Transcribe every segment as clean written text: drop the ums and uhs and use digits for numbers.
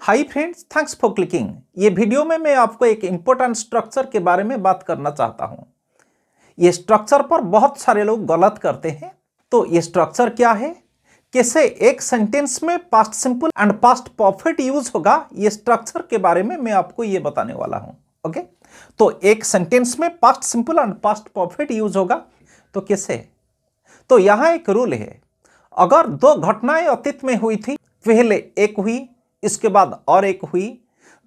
Hi friends, thanks for clicking. ये video में मैं आपको एक इम्पोर्टेंट स्ट्रक्चर के बारे में बात करना चाहता हूँ। ये स्ट्रक्चर पर बहुत सारे लोग गलत करते हैं। तो ये स्ट्रक्चर क्या है, कैसे एक सेंटेंस में past simple and past perfect use होगा, ये स्ट्रक्चर के बारे में मैं आपको ये बताने वाला हूँ। ओके, तो एक सेंटेंस में past simple and past perfect use होगा तो कैसे। तो यहाँ एक रूल है, अगर दो घटनाएं अतीत में हुई थी, पहले एक हुई इसके बाद और एक हुई,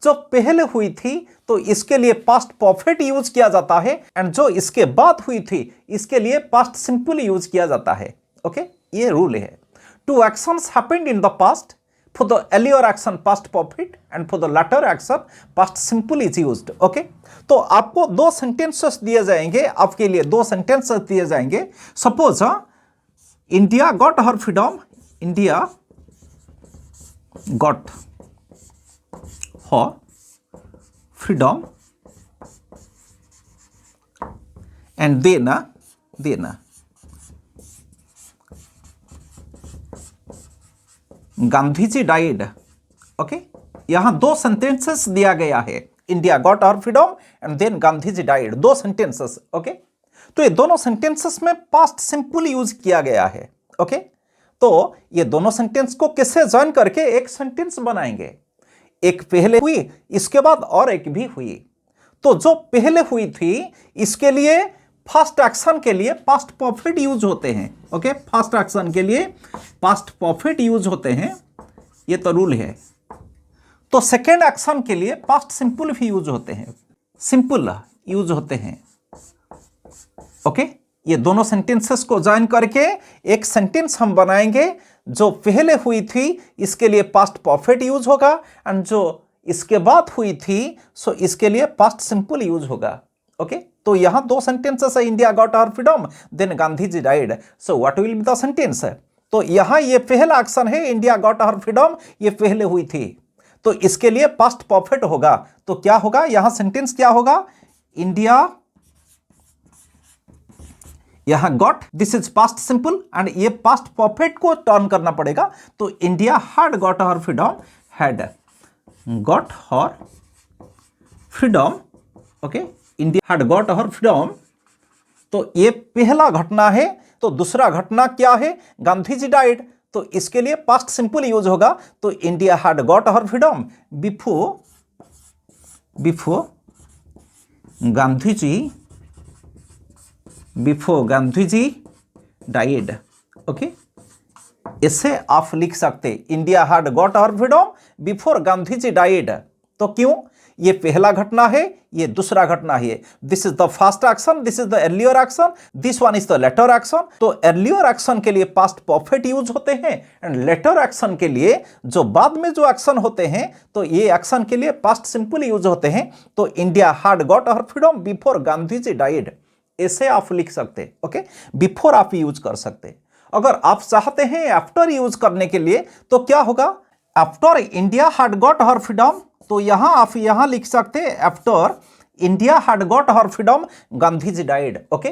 जो पहले हुई थी तो इसके लिए पास्ट परफेक्ट यूज किया जाता है एंड जो इसके बाद हुई थी इसके लिए पास्ट सिंपल यूज किया जाता है। ओके, ये रूल है। Two actions happened in the past, for the earlier action past perfect and for the latter action past simple is used. Okay, तो आपको दो सेंटेंसेस दिए जाएंगे, आपके लिए दो सेंटेंसेस दिए जाएंगे। Suppose India got her freedom, India got her freedom and then Gandhi ji died. Okay, यहां दो सेंटेंसेस दिया गया है, India got her freedom and then Gandhi ji died, दो सेंटेंसेस। ओके, तो ये दोनों सेंटेंसेस में पास्ट सिंपल यूज किया गया है। ओके, तो ये दोनों सेंटेंस को किससे जॉइन करके एक सेंटेंस बनाएंगे। एक पहले हुई इसके बाद और एक भी हुई, तो जो पहले हुई थी इसके लिए फर्स्ट एक्शन के लिए पास्ट परफेक्ट यूज होते हैं। ओके, फर्स्ट एक्शन के लिए पास्ट परफेक्ट यूज होते हैं, ये तो रूल है। तो सेकेंड एक्शन के लिए पास्ट सिंपल भी यूज होते हैं, सिंपल यूज होते हैं। ओके, ये दोनों सेंटेंसेस को जॉइन करके एक सेंटेंस हम बनाएंगे। जो पहले हुई थी इसके लिए पास्ट परफेक्ट यूज होगा एंड जो इसके बाद हुई थी सो इसके लिए पास्ट सिंपल यूज होगा। ओके, तो यहां दो सेंटेंसेस है, India got our freedom then Gandhi ji died. So what will be the sentence. तो यहां ये पहला एक्शन है, इंडिया गॉट आवर फ्रीडम, ये पहले हुई थी तो इसके लिए पास्ट परफेक्ट होगा। तो क्या होगा, यहां सेंटेंस क्या होगा, इंडिया, यहां got, this is past simple and ये पास्ट परफेक्ट को टर्न करना पड़ेगा। तो India had got her freedom, had got her freedom. Okay, India had got her freedom, तो ये पहला घटना है। तो दूसरा घटना क्या है, गांधी जी डाइड, तो इसके लिए पास्ट सिंपल यूज होगा। तो India had got her freedom before Gandhi ji, before Gandhi ji died. Okay, इसे आप लिख सकते, India had got our freedom before Gandhi ji died. तो क्यों, ये पहला घटना है, ये दूसरा घटना है। This is the first action, this is the earlier action, this one is the latter action. तो अर्लियर एक्शन के लिए पास्ट परफेक्ट यूज होते हैं एंड लेटर एक्शन के लिए जो बाद में जो एक्शन होते हैं तो ये एक्शन के लिए पास्ट सिंपल यूज होते हैं। तो India had got our freedom before Gandhi ji died, ऐसे आप लिख सकते। ओके, बिफोर आप यूज कर सकते। अगर आप चाहते हैं आफ्टर यूज करने के लिए तो क्या होगा, after India had got her freedom, तो यहां आप यहां लिख सकते after India had got her freedom Gandhi ji died. Okay,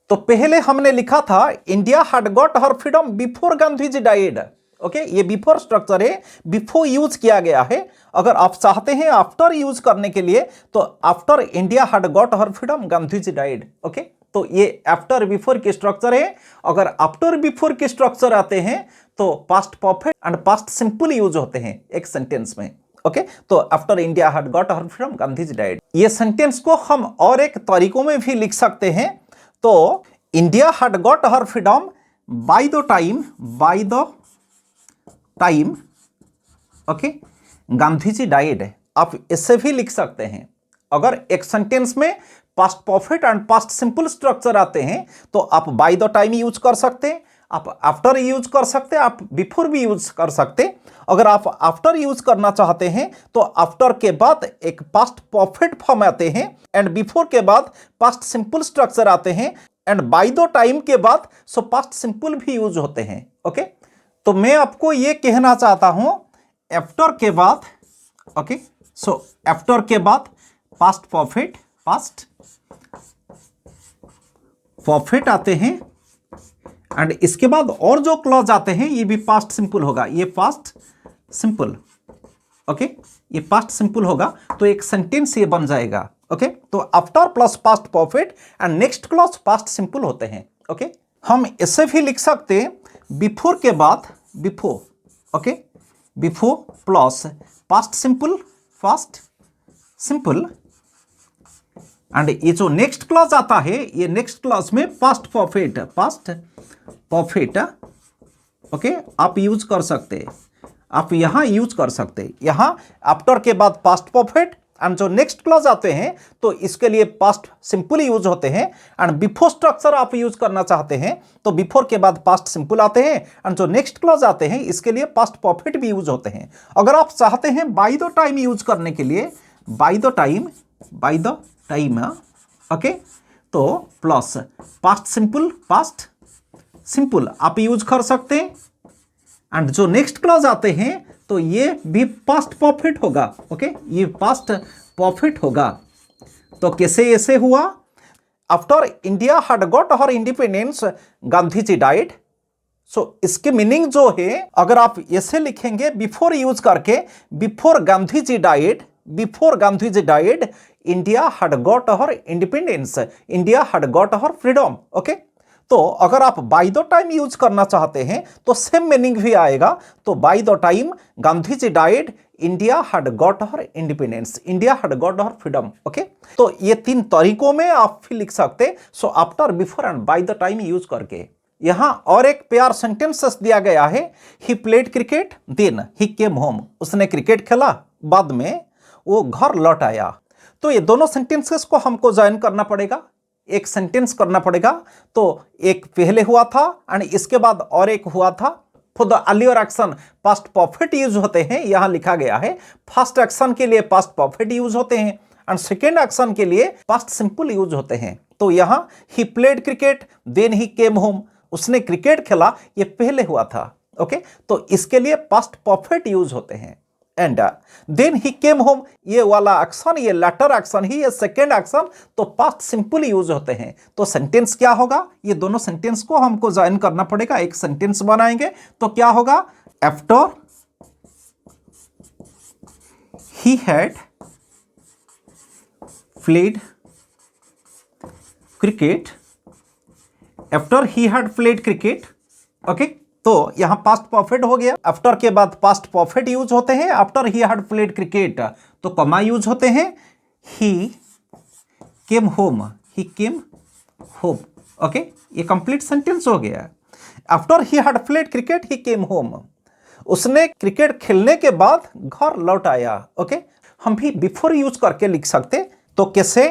तो पहले हमने लिखा था India had got her freedom before Gandhi ji died. Okay, ये बिफोर स्ट्रक्चर है, बिफोर यूज किया गया है। अगर आप चाहते हैं आफ्टर यूज करने के लिए तो after India had got her freedom Gandhi ji died. Okay, तो ये आफ्टर बिफोर की स्ट्रक्चर है। अगर आफ्टर बिफोर की स्ट्रक्चर आते हैं तो past perfect and past simple use होते हैं एक सेंटेंस में। ओके, तो after India had got her freedom Gandhi ji died, ये सेंटेंस को हम और एक तरीकों में भी लिख सकते हैं। तो India had got her freedom by the time okay Gandhi ji died, आप इससे भी लिख सकते हैं। अगर एक सेंटेंस में past perfect and past simple structure आते हैं तो आप बाय द टाइम यूज कर सकते हैं, आप आफ्टर यूज कर सकते हैं, आप बिफोर भी यूज कर सकते हैं। अगर आप आफ्टर यूज करना चाहते हैं तो आफ्टर के बाद एक पास्ट परफेक्ट फॉर्म आते हैं एंड बिफोर के बाद पास्ट सिंपल स्ट्रक्चर आते हैं एंड बाय द टाइम के बाद सो पास्ट सिंपल भी यूज होते हैं। ओके, तो मैं आपको ये कहना चाहता हूं आफ्टर के बाद, ओके, सो आफ्टर के बाद पास्ट परफेक्ट, पास्ट परफेक्ट आते हैं एंड इसके बाद और जो क्लॉज आते हैं ये भी पास्ट सिंपल होगा, ये पास्ट सिंपल। ओके, ये पास्ट सिंपल होगा तो एक सेंटेंस ये बन जाएगा। ओके, तो after plus past perfect and next clause past simple होते हैं। ओके, हम ऐसे भी लिख सकते हैं बिफोर के बाद before, okay, before plus past simple and ये जो नेक्स्ट क्लॉज आता है ये नेक्स्ट क्लॉज में पास्ट परफेक्ट ओके आप यूज कर सकते हैं, आप यहाँ यूज कर सकते हैं। यहाँ आफ्टर के बाद पास्ट परफेक्ट एंड जो नेक्स्ट क्लॉज आते हैं तो इसके लिए पास्ट सिंपल यूज होते हैं एंड बिफोर स्ट्रक्चर आप यूज करना चाहते हैं तो बिफोर के बाद पास्ट सिंपल आते हैं एंड जो नेक्स्ट क्लॉज आते हैं इसके लिए पास्ट परफेक्ट भी यूज होते हैं। अगर आप चाहते हैं बाय द टाइम यूज करने के लिए बाय द टाइम ओके, तो प्लस पास्ट सिंपल आप यूज कर सकते हैं एंड जो नेक्स्ट क्लॉज आते हैं तो ये भी पास्ट परफेक्ट होगा। ओके, ये पास्ट परफेक्ट होगा। तो कैसे ऐसे हुआ? After India had got her independence Gandhi ji died. So इसके मीनिंग जो है अगर आप ऐसे लिखेंगे बिफोर यूज करके before Gandhi ji died India had got her independence, India had got her freedom. Okay, तो अगर आप बाय द टाइम यूज करना चाहते हैं तो सेम मीनिंग भी आएगा। तो by the time Gandhi ji died India had got her independence, India had got her freedom. Okay, तो ये तीन तरीकों में आप भी लिख सकते। So after, before and by the time use करके। यहां और एक पेयर सेंटेंसेस दिया गया है। He played cricket then he came home. उसने क्रिकेट खेला बाद में वो घर लौट आया। तो ये दोनों सेंटेंसेस को हमको ज्वाइन करना पड़ेगा, एक सेंटेंस करना पड़ेगा। तो एक पहले हुआ था एंड इसके बाद और एक हुआ था। For the earlier action past perfect use होते हैं, यहां लिखा गया है। फर्स्ट एक्शन के लिए पास्ट परफेक्ट यूज होते हैं एंड सेकेंड एक्शन के लिए पास्ट सिंपल यूज होते हैं। तो यहां he played cricket then he came home, उसने क्रिकेट खेला, ये पहले हुआ था। ओके, तो इसके लिए पास्ट परफेक्ट यूज होते हैं and then he came home, ये वाला एक्शन, ये लेटर एक्शन ही, ये सेकेंड एक्शन, तो पास्ट सिंपल यूज होते हैं। तो सेंटेंस क्या होगा? ये दोनों सेंटेंस को हमको ज्वाइन करना पड़ेगा, एक सेंटेंस बनाएंगे। तो क्या होगा? After he had played cricket, after he had played cricket. Okay, तो यहां पास्ट परफेक्ट हो गया। आफ्टर के बाद पास्ट परफेक्ट यूज होते हैं। After he had played cricket तो कॉमा यूज होते हैं। ही केम होम, ही केम होम। ओके, ये कंप्लीट सेंटेंस हो गया। After he had played cricket he came home, उसने क्रिकेट खेलने के बाद घर लौट आया। ओके, हम भी बिफोर यूज करके लिख सकते। तो कैसे?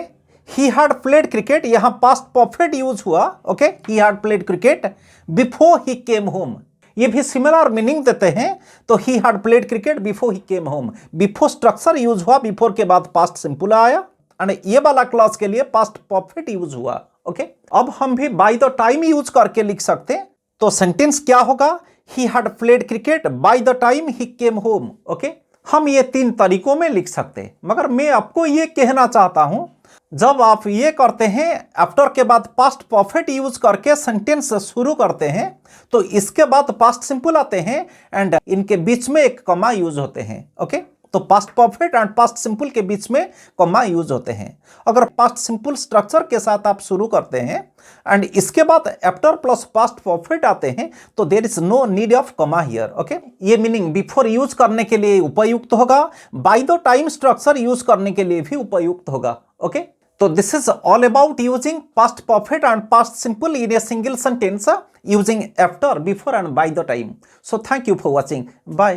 ही हैड प्लेड क्रिकेट, यहां पास्ट परफेक्ट यूज हुआ। Okay, he had played cricket before he came home, ये भी सिमिलर मीनिंग देते हैं। तो he had played cricket before he came home, before structure use हुआ, बिफोर के बाद पास्ट सिंपल आया एंड ये वाला क्लॉज के लिए पास्ट परफेक्ट यूज हुआ। ओके, अब हम भी बाय द टाइम यूज करके लिख सकते हैं। तो सेंटेंस क्या होगा? He had played cricket bye the time he came home. Okay, हम ये तीन तरीकों में लिख सकते हैं, मगर मैं आपको ये कहना चाहता हूं जब आप ये करते हैं आफ्टर के बाद पास्ट परफेक्ट यूज करके सेंटेंस शुरू करते हैं तो इसके बाद पास्ट सिंपल आते हैं एंड इनके बीच में एक कॉमा यूज होते हैं। ओके, तो past perfect and past simple के बीच में कॉमा यूज होते हैं। अगर पास्ट सिंपल स्ट्रक्चर के साथ आप शुरू करते हैं एंड इसके बाद आफ्टर प्लस पास्ट परफेक्ट आते हैं तो there is no need of comma here. Okay, ये मीनिंग बिफोर यूज करने के लिए उपयुक्त होगा, by the time structure use करने के लिए भी उपयुक्त होगा। ओके, तो this is all about using past perfect and past simple in a single sentence using after, before and by the time. So thank you for watching. Bye.